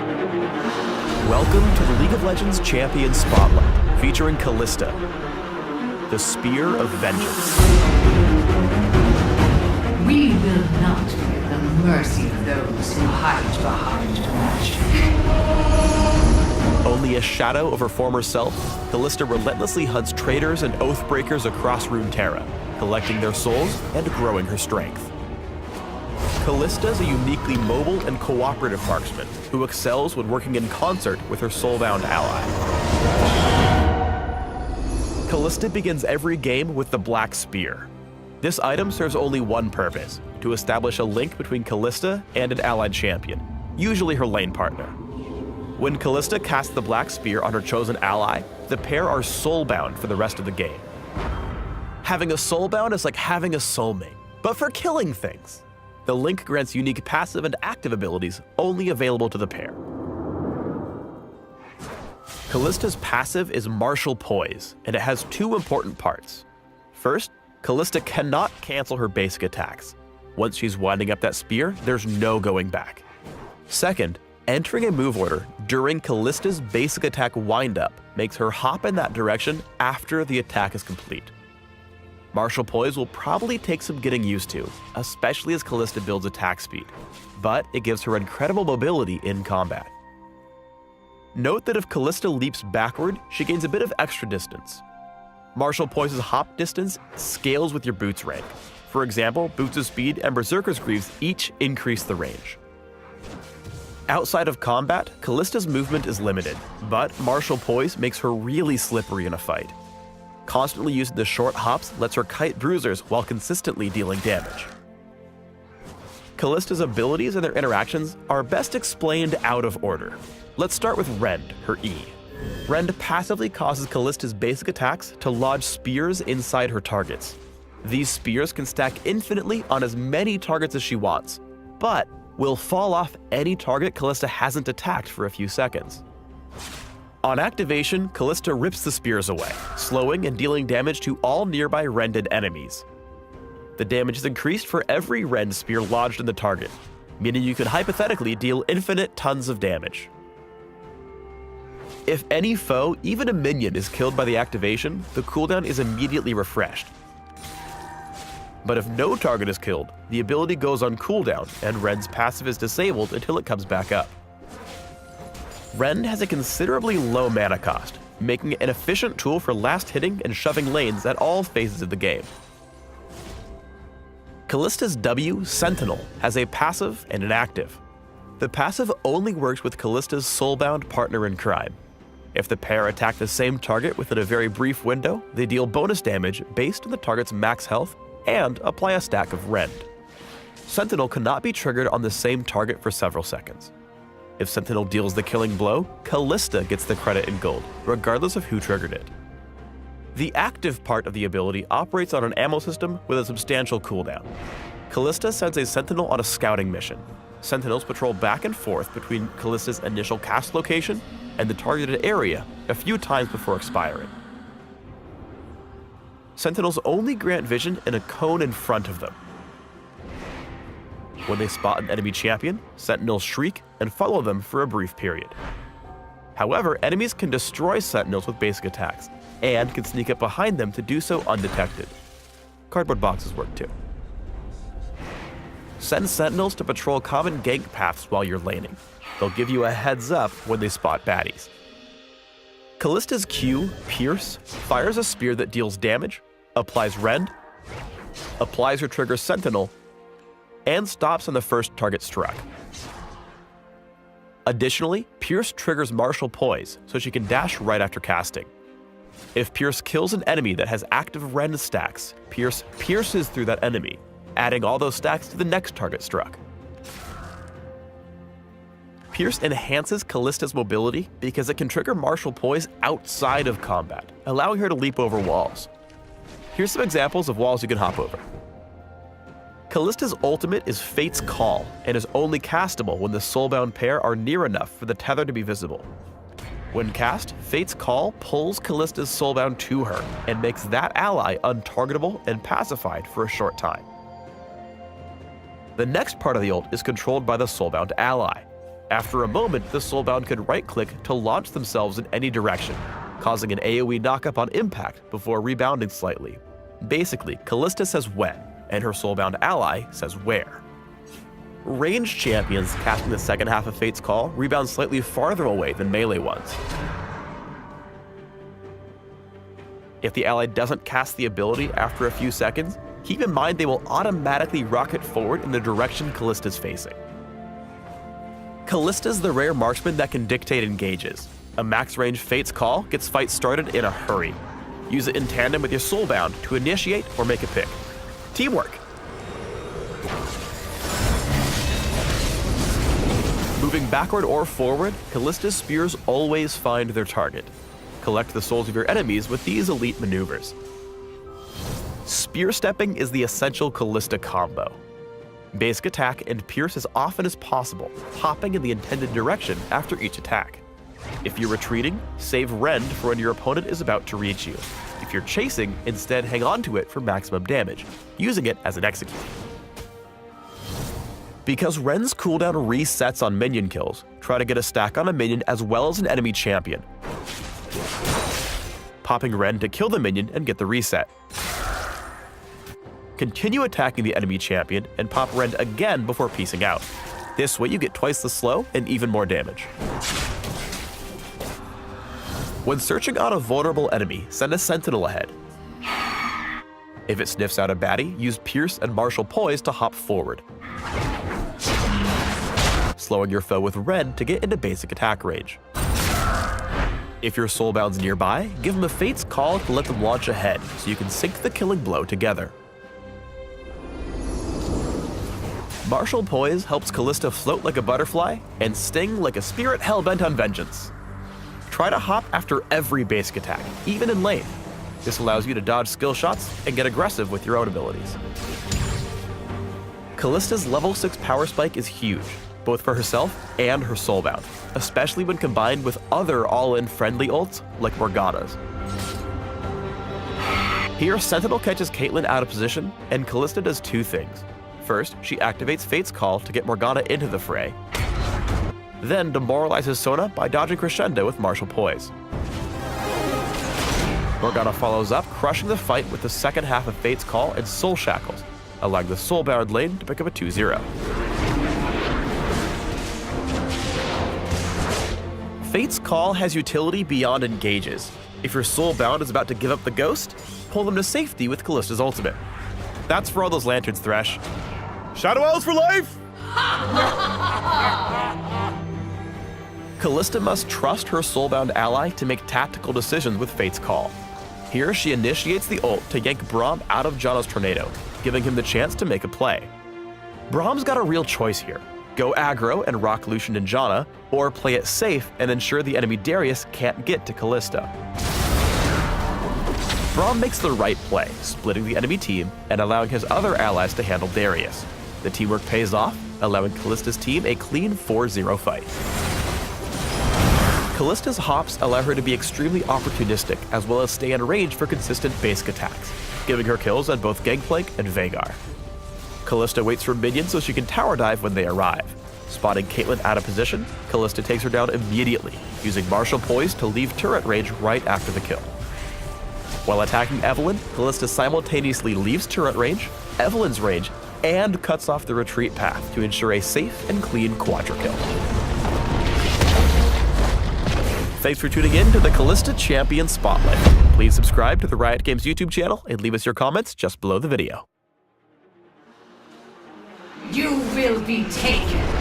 Welcome to the League of Legends Champion Spotlight, featuring Kalista, the Spear of Vengeance. We will not be at the mercy of those who hide behind magic. Only a shadow of her former self, Kalista relentlessly hunts traitors and oathbreakers across Runeterra, collecting their souls and growing her strength. Kalista is a uniquely mobile and cooperative marksman who excels when working in concert with her soulbound ally. Kalista begins every game with the Black Spear. This item serves only one purpose: to establish a link between Kalista and an allied champion, usually her lane partner. When Kalista casts the Black Spear on her chosen ally, the pair are soulbound for the rest of the game. Having a soulbound is like having a soulmate, but for killing things. The link grants unique passive and active abilities only available to the pair. Kalista's passive is Martial Poise, and it has two important parts. First, Kalista cannot cancel her basic attacks. Once she's winding up that spear, there's no going back. Second, entering a move order during Kalista's basic attack windup makes her hop in that direction after the attack is complete. Martial Poise will probably take some getting used to, especially as Kalista builds attack speed, but it gives her incredible mobility in combat. Note that if Kalista leaps backward, she gains a bit of extra distance. Martial Poise's hop distance scales with your boots rank. For example, Boots of Speed and Berserker's Greaves each increase the range. Outside of combat, Kalista's movement is limited, but Martial Poise makes her really slippery in a fight. Constantly using the short hops lets her kite bruisers while consistently dealing damage. Kalista's abilities and their interactions are best explained out of order. Let's start with Rend, her E. Rend passively causes Kalista's basic attacks to lodge spears inside her targets. These spears can stack infinitely on as many targets as she wants, but will fall off any target Kalista hasn't attacked for a few seconds. On activation, Kalista rips the spears away, slowing and dealing damage to all nearby rended enemies. The damage is increased for every rend spear lodged in the target, meaning you could hypothetically deal infinite tons of damage. If any foe, even a minion, is killed by the activation, the cooldown is immediately refreshed. But if no target is killed, the ability goes on cooldown and Rend's passive is disabled until it comes back up. Rend has a considerably low mana cost, making it an efficient tool for last hitting and shoving lanes at all phases of the game. Kalista's W, Sentinel, has a passive and an active. The passive only works with Kalista's soulbound partner in crime. If the pair attack the same target within a very brief window, they deal bonus damage based on the target's max health and apply a stack of Rend. Sentinel cannot be triggered on the same target for several seconds. If Sentinel deals the killing blow, Kalista gets the credit in gold, regardless of who triggered it. The active part of the ability operates on an ammo system with a substantial cooldown. Kalista sends a Sentinel on a scouting mission. Sentinels patrol back and forth between Kalista's initial cast location and the targeted area a few times before expiring. Sentinels only grant vision in a cone in front of them. When they spot an enemy champion, Sentinels shriek and follow them for a brief period. However, enemies can destroy Sentinels with basic attacks, and can sneak up behind them to do so undetected. Cardboard boxes work too. Send Sentinels to patrol common gank paths while you're laning. They'll give you a heads up when they spot baddies. Kalista's Q, Pierce, fires a spear that deals damage, applies Rend, applies her trigger Sentinel, and stops on the first target struck. Additionally, Pierce triggers Martial Poise, so she can dash right after casting. If Pierce kills an enemy that has active Rend stacks, Pierce pierces through that enemy, adding all those stacks to the next target struck. Pierce enhances Kalista's mobility because it can trigger Martial Poise outside of combat, allowing her to leap over walls. Here's some examples of walls you can hop over. Kalista's ultimate is Fate's Call, and is only castable when the soulbound pair are near enough for the tether to be visible. When cast, Fate's Call pulls Kalista's soulbound to her, and makes that ally untargetable and pacified for a short time. The next part of the ult is controlled by the soulbound ally. After a moment, the Soulbound could right-click to launch themselves in any direction, causing an AoE knockup on impact before rebounding slightly. Basically, Kalista says when, and her Soulbound ally says where. Ranged champions casting the second half of Fate's Call rebound slightly farther away than melee ones. If the ally doesn't cast the ability after a few seconds, keep in mind they will automatically rocket forward in the direction Kalista's facing. Kalista's the rare marksman that can dictate engages. A max range Fate's Call gets fights started in a hurry. Use it in tandem with your Soulbound to initiate or make a pick. Teamwork! Moving backward or forward, Kalista's spears always find their target. Collect the souls of your enemies with these elite maneuvers. Spear stepping is the essential Kalista combo. Basic attack and pierce as often as possible, hopping in the intended direction after each attack. If you're retreating, save Rend for when your opponent is about to reach you. If you're chasing, instead hang on to it for maximum damage, using it as an execute. Because Rend's cooldown resets on minion kills, try to get a stack on a minion as well as an enemy champion. Popping Rend to kill the minion and get the reset. Continue attacking the enemy champion and pop Rend again before piecing out. This way you get twice the slow and even more damage. When searching on a vulnerable enemy, send a sentinel ahead. If it sniffs out a baddie, use Pierce and Martial Poise to hop forward, slowing your foe with Rend to get into basic attack range. If your Soulbound's nearby, give them a Fate's Call to let them launch ahead so you can sync the killing blow together. Martial Poise helps Kalista float like a butterfly and sting like a spirit hell-bent on vengeance. Try to hop after every basic attack, even in lane. This allows you to dodge skill shots and get aggressive with your own abilities. Kalista's level 6 power spike is huge, both for herself and her Soulbound, especially when combined with other all-in friendly ults like Morgana's. Here, Sentinel catches Caitlyn out of position, and Kalista does two things. First, she activates Fate's Call to get Morgana into the fray, then demoralizes Sona by dodging Crescendo with Martial Poise. Morgana follows up, crushing the fight with the second half of Fate's Call and Soul Shackles, allowing the Soulbound lane to pick up a 2-0. Fate's Call has utility beyond engages. If your Soulbound is about to give up the ghost, pull them to safety with Kalista's ultimate. That's for all those lanterns, Thresh. Shadow Owls for life! Kalista must trust her Soulbound ally to make tactical decisions with Fate's Call. Here, she initiates the ult to yank Braum out of Janna's tornado, giving him the chance to make a play. Braum's got a real choice here. Go aggro and rock Lucian and Janna, or play it safe and ensure the enemy Darius can't get to Kalista. Braum makes the right play, splitting the enemy team and allowing his other allies to handle Darius. The teamwork pays off, allowing Kalista's team a clean 4-0 fight. Kalista's hops allow her to be extremely opportunistic as well as stay in range for consistent basic attacks, giving her kills on both Gangplank and Vhagar. Kalista waits for minions so she can tower dive when they arrive. Spotting Caitlyn out of position, Kalista takes her down immediately, using Martial Poise to leave turret range right after the kill. While attacking Evelynn, Kalista simultaneously leaves turret range, Evelynn's range, and cuts off the retreat path to ensure a safe and clean quadra kill. Thanks for tuning in to the Kalista Champion Spotlight. Please subscribe to the Riot Games YouTube channel and leave us your comments just below the video. You will be taken.